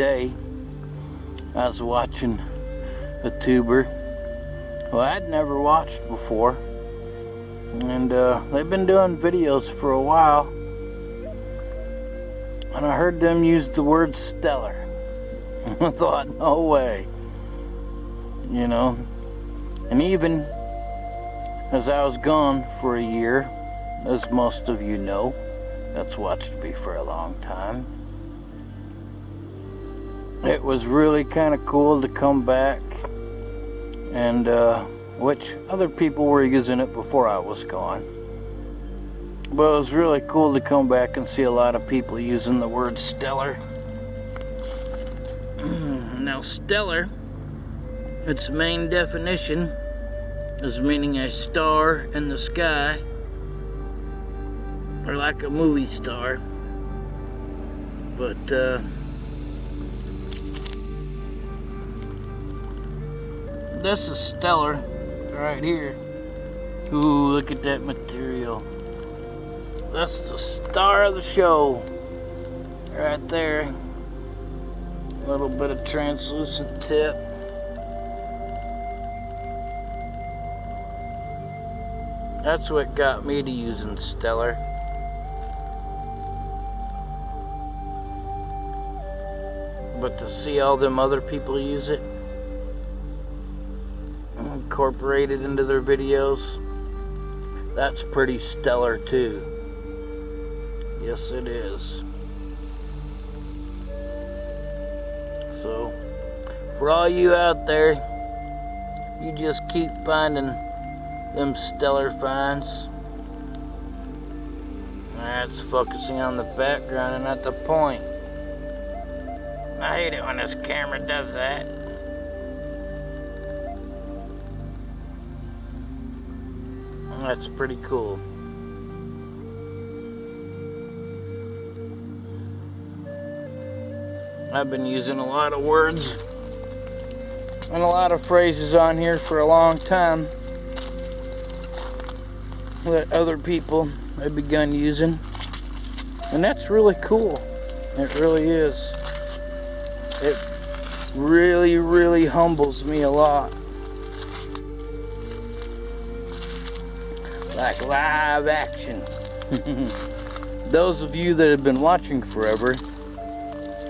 day I was watching a tuber who I'd never watched before, and they've been doing videos for a while, and I heard them use the word stellar. I thought, no way, you know. And even as I was gone for a year, as most of you know, that's watched me for a long time, it was really kind of cool to come back, and which other people were using it before I was gone, but it was really cool to come back and see a lot of people using the word stellar. Now, stellar, its main definition is meaning a star in the sky, or like a movie star. But this is stellar right here. Ooh, look at that material. That's the star of the show right there. A little bit of translucent tip. That's what got me to using stellar. But to see all them other people use it, incorporate it into their videos, that's pretty stellar too. Yes, it is. So, for all you out there, you just keep finding them stellar finds. That's focusing on the background and not the point. I hate it when this camera does that. That's pretty cool. I've been using a lot of words and a lot of phrases on here for a long time that other people have begun using, and that's really cool. It really is. It really, really humbles me a lot. Like live action. Those of you that have been watching forever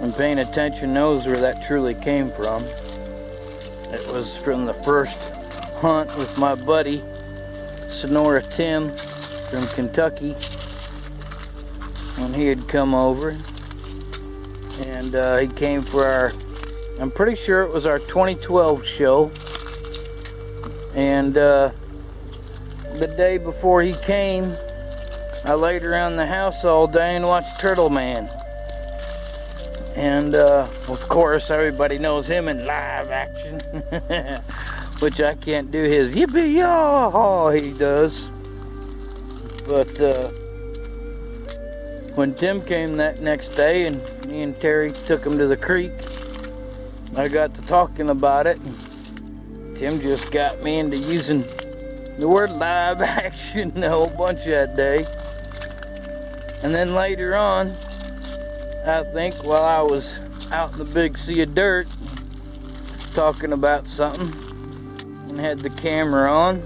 and paying attention knows where that truly came from. It was from the first hunt with my buddy Sonora Tim from Kentucky, when he had come over, and he came for our, I'm pretty sure it was our 2012 show, and the day before he came, I laid around the house all day and watched Turtle Man. And of course everybody knows him in live action, which I can't do his yippee-yaw he does. But when Tim came that next day and me and Terry took him to the creek, I got to talking about it, and Tim just got me into using the word live action a whole bunch that day. And then later on, I think while I was out in the big sea of dirt talking about something and had the camera on,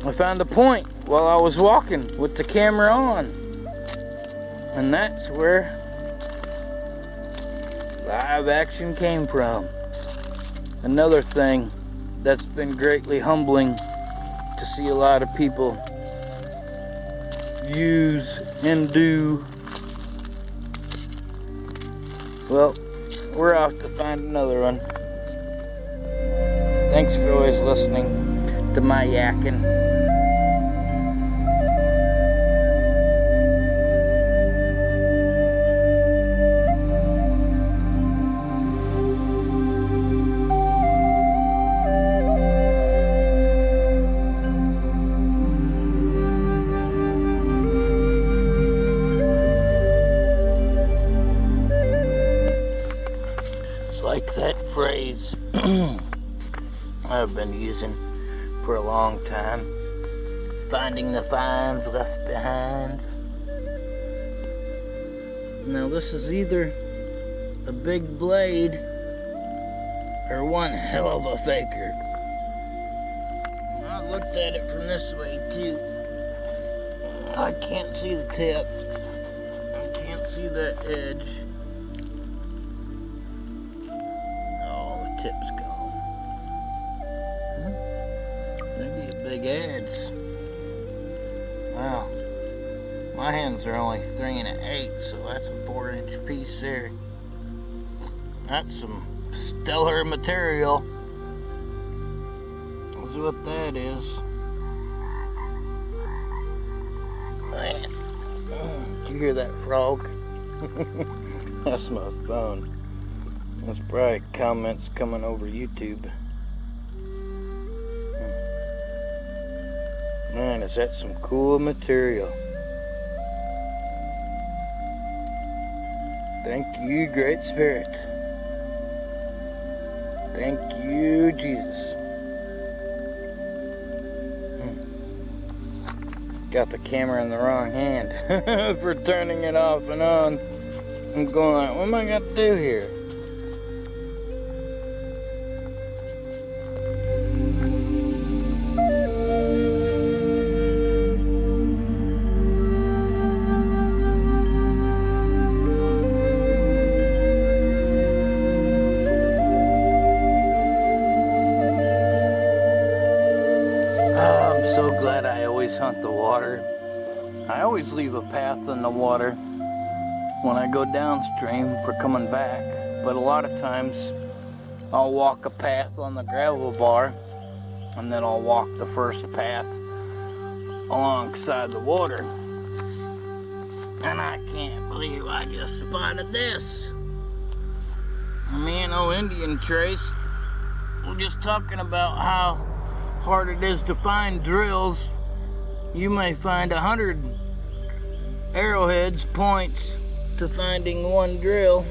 I found a point while I was walking with the camera on, and that's where live action came from. Another thing that's been greatly humbling to see a lot of people use and do. Well, we're off to find another one. Thanks for always listening to my yakking. Like that phrase I've been using for a long time, finding the finds left behind. Now this is either the big blade are one hell of a faker. I looked at it from this way too. I can't see the tip. I can't see that edge. Oh, the tip's gone. Maybe a big edge. Wow. My hands are only 3 1/8, so that's a 4-inch piece there. That's some stellar material. That's what that is. Man. Did you hear that frog? That's my phone. That's probably comments coming over YouTube. Man, is that some cool material. Thank you, Great Spirit. Thank you, Jesus. Got the camera in the wrong hand for turning it off and on. I'm going like, what am I going to do here? I'm so glad I always hunt the water. I always leave a path in the water when I go downstream for coming back, but a lot of times I'll walk a path on the gravel bar and then I'll walk the first path alongside the water. And I can't believe I just spotted this. Me and old Indian Trace, we're just talking about how hard it is to find drills. You may find 100 arrowheads, points to finding one drill,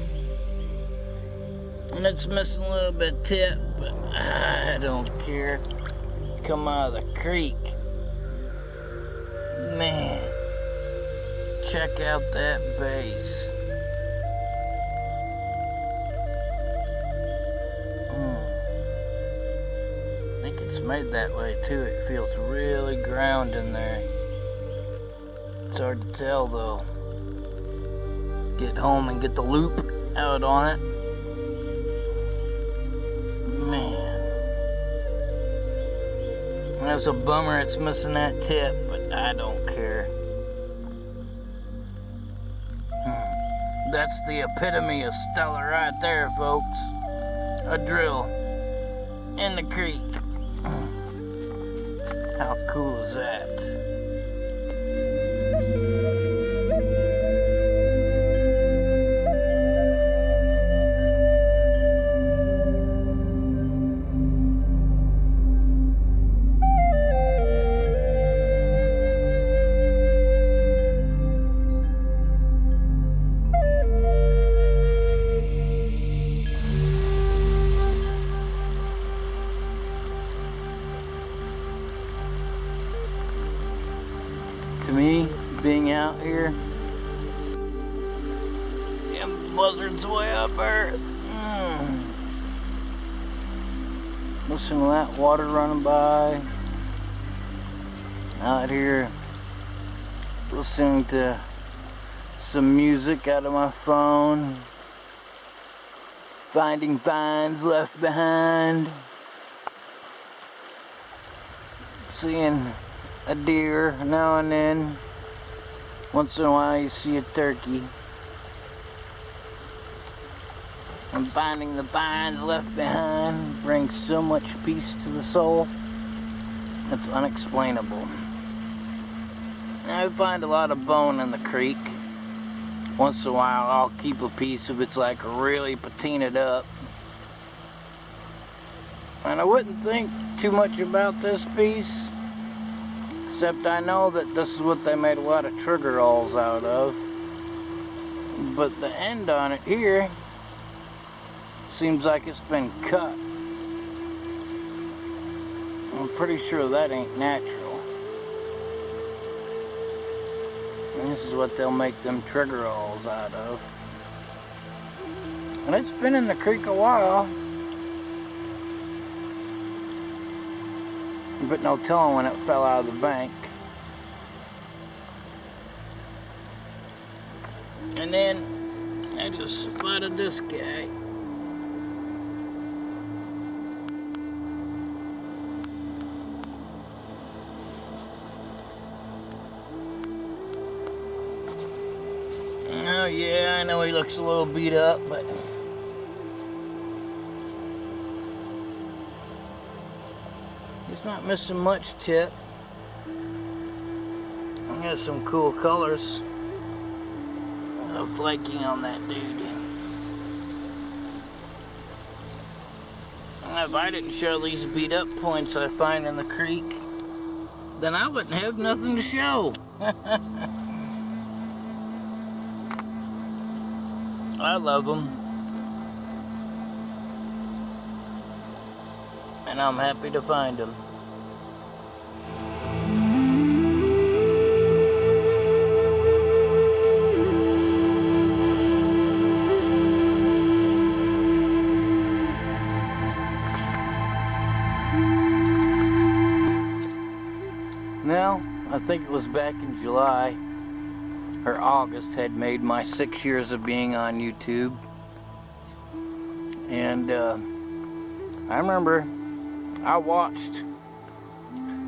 and it's missing a little bit of tip, but I don't care. Come out of the creek, man. Check out that base. I think it's made that way too. It feels really ground in there. It's hard to tell though. Get home and get the loop out on it. Man. That's a bummer it's missing that tip, but I don't care. That's the epitome of stellar right there, folks. A drill in the creek. How cool is that? To me, being out here, them buzzards way up there. Listen to that water running by. Out here, listening to some music out of my phone. Finding finds left behind. Seeing a deer now and then. Once in a while you see a turkey. And finding the finds left behind brings so much peace to the soul. It's unexplainable. I find a lot of bone in the creek. Once in a while I'll keep a piece if it's like really patinaed up. And I wouldn't think too much about this piece. Except I know that this is what they made a lot of trigger awls out of. But the end on it here seems like it's been cut. I'm pretty sure that ain't natural. And this is what they'll make them trigger awls out of. And it's been in the creek a while. But no telling when it fell out of the bank. And then I just spotted this guy. Oh yeah, I know he looks a little beat up, but he's not missing much tip. He has some cool colors. Flaking on that dude. If I didn't show these beat up points I find in the creek, then I wouldn't have nothing to show. I love them. And I'm happy to find them. Now, I think it was back in July or August had made my 6 years of being on YouTube. And I remember I watched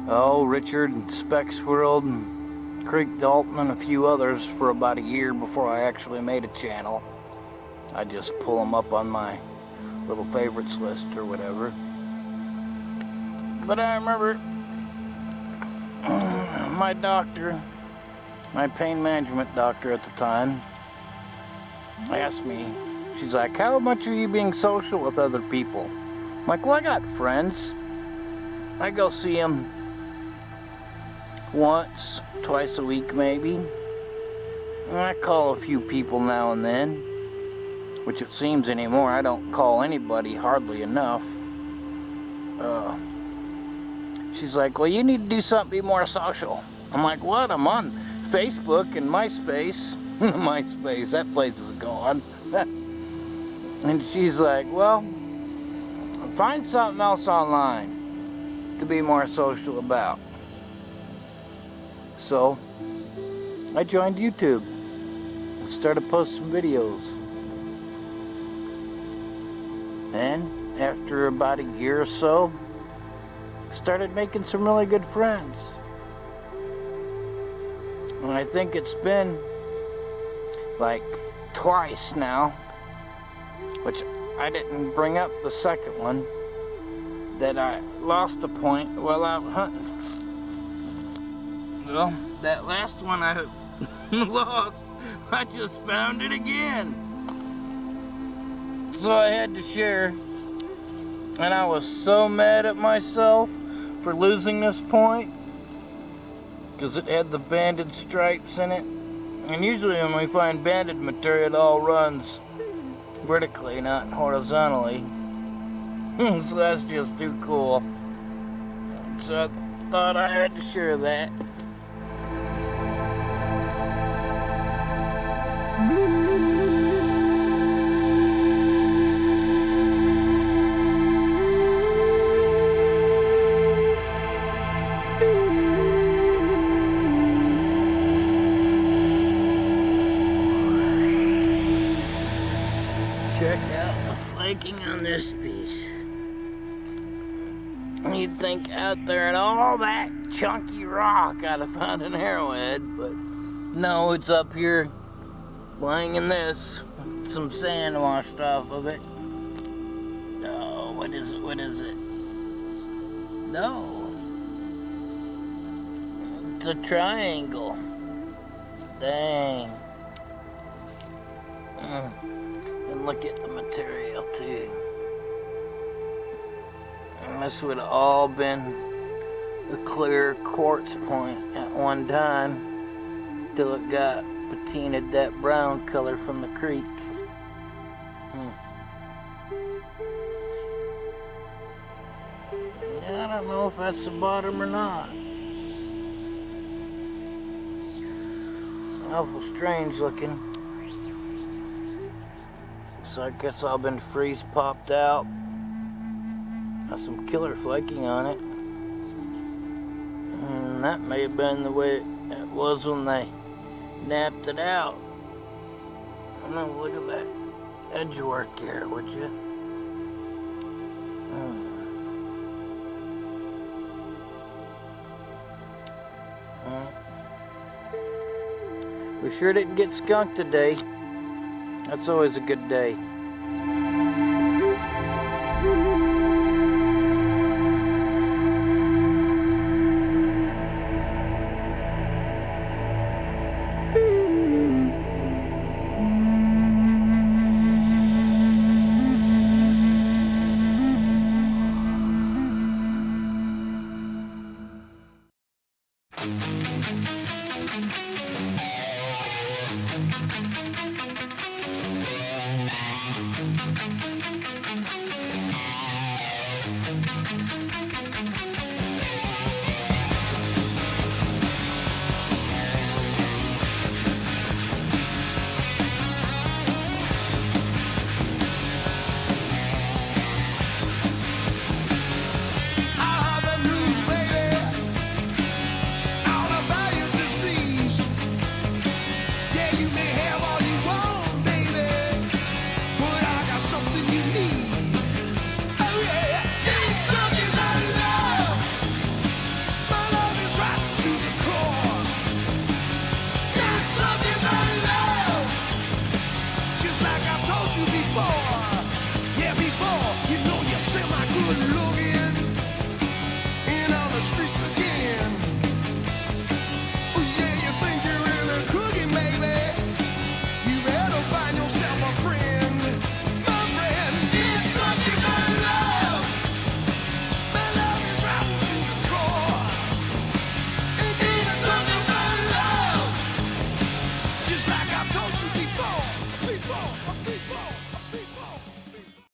Richard and Specs World and Creek Dalton and a few others for about a year before I actually made a channel. I just pull them up on my little favorites list or whatever. But I remember my doctor, my pain management doctor at the time, asked me, she's like, how much are you being social with other people? I'm like, well, I got friends. I go see them once, twice a week maybe. And I call a few people now and then, which it seems anymore I don't call anybody hardly enough. She's like, well, you need to do something, be more social. I'm like, what? I'm on Facebook and MySpace. MySpace, that place is gone. And she's like, well, find something else online to be more social about. So, I joined YouTube and started posting videos. And after about a year or so, started making some really good friends. And I think it's been like twice now, which I didn't bring up the second one, that I lost a point while out hunting. Well, that last one I lost, I just found it again. So I had to share, and I was so mad at myself for losing this point, because it had the banded stripes in it. And usually when we find banded material, it all runs vertically, not horizontally. So that's just too cool. So I thought I had to share that. Check out the flaking on this piece. You'd think out there in all that chunky rock I'd have found an arrowhead, but no, it's up here lying in this. Some sand washed off of it. Oh, what is it? What is it? No. It's a triangle. Dang. And look at the material too. And this would have all been a clear quartz point at one time, till it got patinaed that brown color from the creek. Yeah, I don't know if that's the bottom or not. Awful strange looking. Looks like it's all been freeze popped out. Got some killer flaking on it. And that may have been the way it was when they napped it out. Now look at that edge work here, would you? We sure didn't get skunked today. That's always a good day.